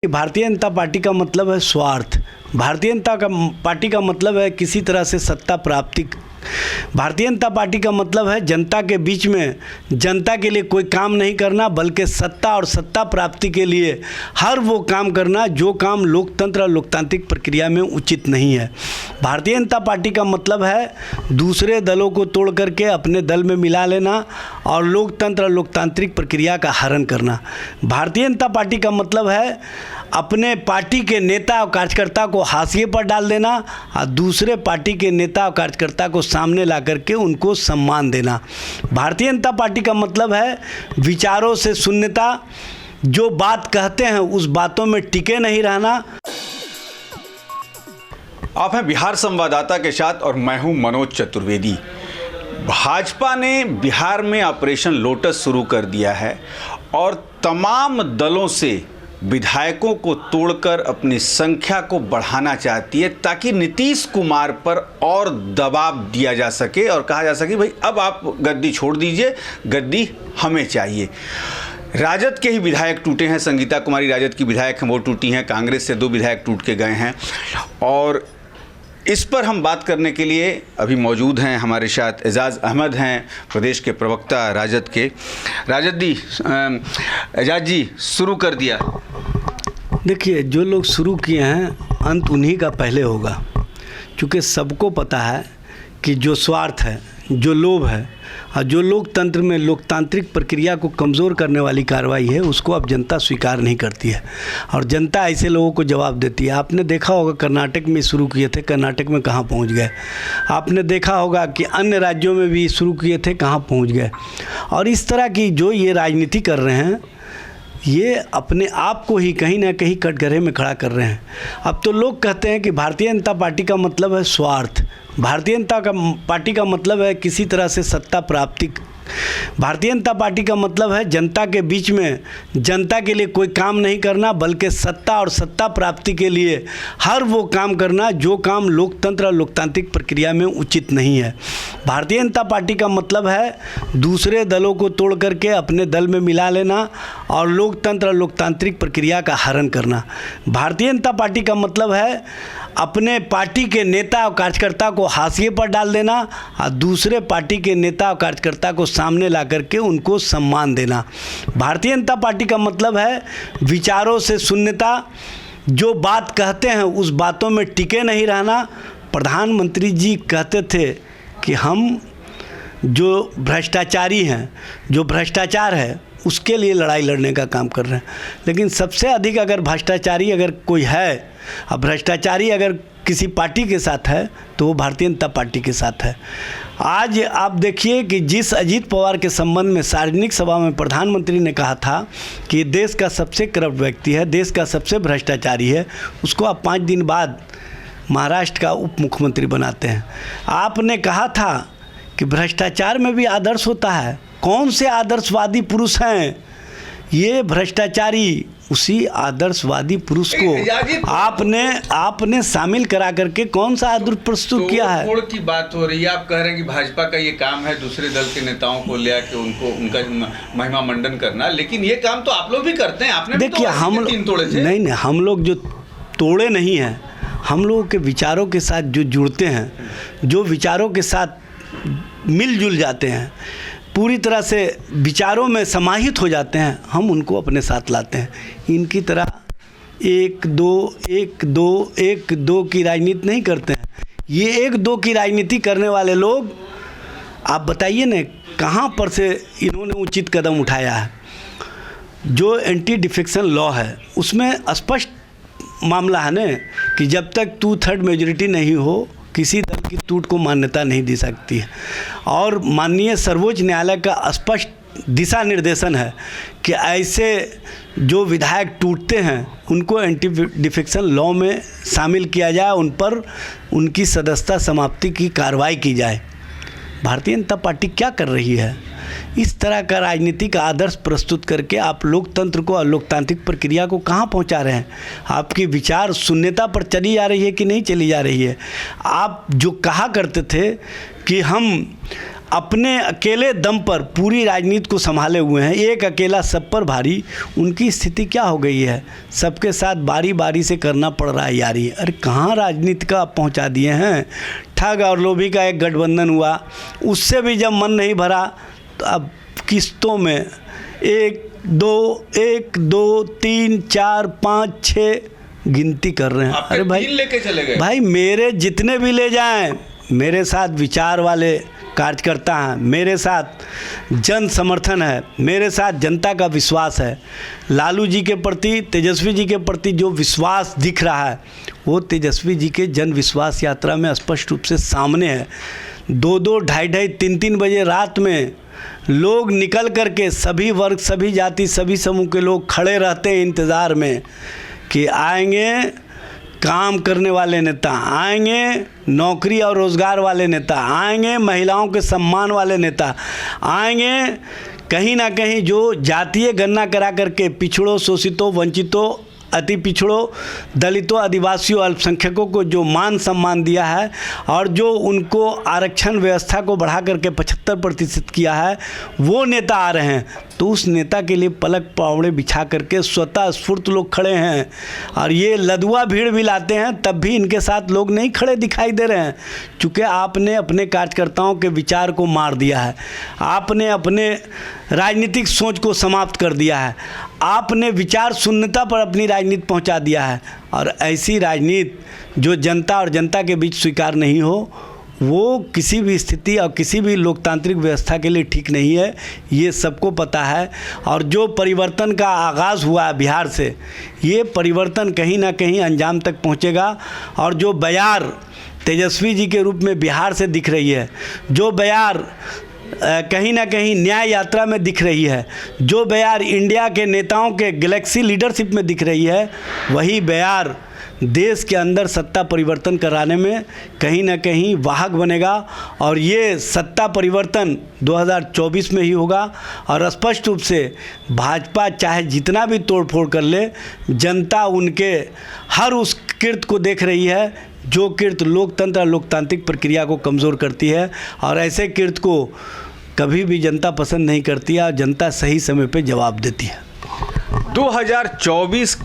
Bharatiya Janata party का मतलब है स्वार्थ। भारतीय जनता पार्टी का मतलब है किसी तरह से सत्ता प्राप्ति। भारतीय जनता पार्टी का मतलब है जनता के बीच में जनता के लिए कोई काम नहीं करना, बल्कि सत्ता और सत्ता प्राप्ति के लिए हर वो काम करना जो काम लोकतंत्र और लोकतांत्रिक प्रक्रिया में उचित नहीं है। भारतीय जनता पार्टी का मतलब है दूसरे दलों को तोड़ करके अपने दल में मिला लेना और लोकतंत्र और लोकतांत्रिक प्रक्रिया का हरण करना। भारतीय जनता पार्टी का मतलब है अपने पार्टी के नेता और कार्यकर्ता को हाशिए पर डाल देना और दूसरे पार्टी के नेता और कार्यकर्ता को सामने ला करके उनको सम्मान देना। भारतीय जनता पार्टी का मतलब है विचारों से शून्यता, जो बात कहते हैं उस बातों में टिके नहीं रहना। आप हैं बिहार संवाददाता के साथ और मैं हूं मनोज चतुर्वेदी। भाजपा ने बिहार में ऑपरेशन लोटस शुरू कर दिया है और तमाम दलों से विधायकों को तोड़कर अपनी संख्या को बढ़ाना चाहती है ताकि नीतीश कुमार पर और दबाव दिया जा सके और कहा जा सके भाई अब आप गद्दी छोड़ दीजिए, गद्दी हमें चाहिए। राजद के ही विधायक टूटे हैं, संगीता कुमारी राजद की विधायक हैं, वो टूटी हैं। कांग्रेस से 2 विधायक टूट के गए हैं और इस पर हम बात करने के लिए अभी मौजूद हैं हमारे साथ एजाज अहमद हैं, प्रदेश के प्रवक्ता राजद के। एजाज जी शुरू कर दिया। देखिए, जो लोग शुरू किए हैं अंत उन्हीं का पहले होगा, क्योंकि सबको पता है कि जो स्वार्थ है, जो लोभ है और जो लोकतंत्र में लोकतांत्रिक प्रक्रिया को कमज़ोर करने वाली कार्रवाई है, उसको अब जनता स्वीकार नहीं करती है और जनता ऐसे लोगों को जवाब देती है। आपने देखा होगा कर्नाटक में शुरू किए थे, कर्नाटक में कहाँ पहुँच गए। आपने देखा होगा कि अन्य राज्यों में भी शुरू किए थे, कहाँ पहुँच गए। और इस तरह की जो ये राजनीति कर रहे हैं, ये अपने आप को ही कहीं ना कहीं कटघरे में खड़ा कर रहे हैं। अब तो लोग कहते हैं कि भारतीय जनता पार्टी का मतलब है स्वार्थ। भारतीय जनता पार्टी का मतलब है किसी तरह से सत्ता प्राप्ति। भारतीय जनता पार्टी का मतलब है जनता के बीच में जनता के लिए कोई काम नहीं करना, बल्कि सत्ता और सत्ता प्राप्ति के लिए हर वो काम करना जो काम लोकतंत्र और लोकतांत्रिक प्रक्रिया में उचित नहीं है। भारतीय जनता पार्टी का मतलब है दूसरे दलों को तोड़ करके अपने दल में मिला लेना और लोकतंत्र और लोकतांत्रिक प्रक्रिया का हरण करना। भारतीय जनता पार्टी का मतलब है अपने पार्टी के नेता और कार्यकर्ता को हाशिए पर डाल देना और दूसरे पार्टी के नेता और कार्यकर्ता को सामने ला करके उनको सम्मान देना। भारतीय जनता पार्टी का मतलब है विचारों से शून्यता, जो बात कहते हैं उस बातों में टिके नहीं रहना। प्रधानमंत्री जी कहते थे कि हम जो भ्रष्टाचारी हैं, जो भ्रष्टाचार है उसके लिए लड़ाई लड़ने का काम कर रहे हैं, लेकिन सबसे अधिक अगर भ्रष्टाचारी अगर कोई है और भ्रष्टाचारी अगर किसी पार्टी के साथ है तो वो भारतीय जनता पार्टी के साथ है। आज आप देखिए कि जिस अजीत पवार के संबंध में सार्वजनिक सभा में प्रधानमंत्री ने कहा था कि देश का सबसे करप्ट व्यक्ति है, देश का सबसे भ्रष्टाचारी है, उसको आप 5 दिन बाद महाराष्ट्र का उप मुख्यमंत्री बनाते हैं। आपने कहा था कि भ्रष्टाचार में भी आदर्श होता है। कौन से आदर्शवादी पुरुष हैं ये भ्रष्टाचारी? उसी आदर्शवादी पुरुष को आपने शामिल करा करके कौन सा आदर्श प्रस्तुत किया है? तोड़ की बात हो रही है, आप कह रहे हैं कि भाजपा का ये काम है दूसरे दल के नेताओं को ले आके उनका महिमा मंडन करना, लेकिन ये काम तो आप लोग भी करते हैं। आपने देखिए, हम 3 तोड़े थे। नहीं, हम लोग जो तोड़े नहीं हैं, हम लोगों के विचारों के साथ जो जुड़ते हैं, जो विचारों के साथ मिलजुल जाते हैं, पूरी तरह से विचारों में समाहित हो जाते हैं, हम उनको अपने साथ लाते हैं। इनकी तरह 1-2 की राजनीति नहीं करते हैं। ये 1-2 की राजनीति करने वाले लोग, आप बताइए न कहाँ पर से इन्होंने उचित कदम उठाया है। जो एंटी डिफेक्शन लॉ है उसमें स्पष्ट मामला है न कि जब तक 2/3 मेजॉरिटी नहीं हो किसी दल की टूट को मान्यता नहीं दी सकती है। और माननीय सर्वोच्च न्यायालय का स्पष्ट दिशा निर्देशन है कि ऐसे जो विधायक टूटते हैं उनको एंटी डिफेक्शन लॉ में शामिल किया जाए, उन पर उनकी सदस्यता समाप्ति की कार्रवाई की जाए। भारतीय जनता पार्टी क्या कर रही है? इस तरह का राजनीतिक आदर्श प्रस्तुत करके आप लोकतंत्र को और लोकतांत्रिक प्रक्रिया को कहाँ पहुँचा रहे हैं? आपकी विचार शून्यता पर चली जा रही है कि नहीं चली जा रही है? आप जो कहा करते थे कि हम अपने अकेले दम पर पूरी राजनीति को संभाले हुए हैं, एक अकेला सब पर भारी। उनकी स्थिति क्या हो गई है? सबके साथ बारी बारी से करना पड़ रहा है यारी। अरे कहाँ राजनीति का आप पहुँचा दिए हैं। ठग और लोभी का एक गठबंधन हुआ, उससे भी जब मन नहीं भरा तो अब किस्तों में 1 2 3 4 5 6 गिनती कर रहे हैं। अरे भाई लेके चले गए भाई, मेरे जितने भी ले जाएं, मेरे साथ विचार वाले कार्यकर्ता हैं, मेरे साथ जन समर्थन है, मेरे साथ जनता का विश्वास है। लालू जी के प्रति, तेजस्वी जी के प्रति जो विश्वास दिख रहा है वो तेजस्वी जी के जन विश्वास यात्रा में स्पष्ट रूप से सामने है। 2-2 ढाई 3-3 बजे रात में लोग निकल करके, सभी वर्ग, सभी जाति, सभी समूह के लोग खड़े रहते हैं इंतज़ार में कि आएंगे काम करने वाले नेता, आएंगे नौकरी और रोज़गार वाले नेता, आएंगे महिलाओं के सम्मान वाले नेता, आएंगे कहीं ना कहीं जो जातीय गणना करा करके पिछड़ों, शोषितों, वंचितों, अति पिछड़ों, दलितों, आदिवासियों, अल्पसंख्यकों को जो मान सम्मान दिया है और जो उनको आरक्षण व्यवस्था को बढ़ा करके 75% किया है, वो नेता आ रहे हैं। तो उस नेता के लिए पलक पावड़े बिछा करके स्वतः स्फूर्त लोग खड़े हैं। और ये लदुआ भीड़ भी लाते हैं, तब भी इनके साथ लोग नहीं खड़े दिखाई दे रहे हैं, क्योंकि आपने अपने कार्यकर्ताओं के विचार को मार दिया है, आपने अपने राजनीतिक सोच को समाप्त कर दिया है, आपने विचार शून्यता पर अपनी राजनीति पहुंचा दिया है। और ऐसी राजनीति जो जनता और जनता के बीच स्वीकार नहीं हो, वो किसी भी स्थिति और किसी भी लोकतांत्रिक व्यवस्था के लिए ठीक नहीं है, ये सबको पता है। और जो परिवर्तन का आगाज़ हुआ है बिहार से, ये परिवर्तन कहीं ना कहीं अंजाम तक पहुंचेगा। और जो बयार तेजस्वी जी के रूप में बिहार से दिख रही है, जो बयार कहीं ना कहीं न्याय यात्रा में दिख रही है, जो बयार इंडिया के नेताओं के गैलेक्सी लीडरशिप में दिख रही है, वही बयार देश के अंदर सत्ता परिवर्तन कराने में कहीं ना कहीं वाहक बनेगा। और ये सत्ता परिवर्तन 2024 में ही होगा। और स्पष्ट रूप से भाजपा चाहे जितना भी तोड़फोड़ कर ले, जनता उनके हर उस कृत्य को देख रही है जो कृत्य लोकतंत्र और लोकतांत्रिक प्रक्रिया को कमज़ोर करती है। और ऐसे कृत्य को कभी भी जनता पसंद नहीं करती है और जनता सही समय पर जवाब देती है। 2024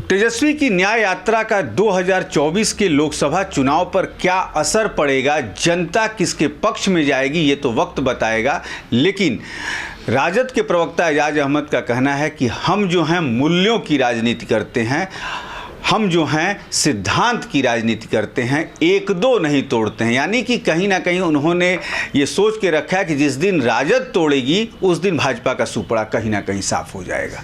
तेजस्वी की न्याय यात्रा का 2024 के लोकसभा चुनाव पर क्या असर पड़ेगा, जनता किसके पक्ष में जाएगी, ये तो वक्त बताएगा। लेकिन राजद के प्रवक्ता एजाज अहमद का कहना है कि हम जो हैं मूल्यों की राजनीति करते हैं, हम जो हैं सिद्धांत की राजनीति करते हैं, 1-2 नहीं तोड़ते हैं। यानी कि कहीं ना कहीं उन्होंने ये सोच के रखा है कि जिस दिन राजद तोड़ेगी उस दिन भाजपा का सुपड़ा कहीं ना कहीं साफ हो जाएगा।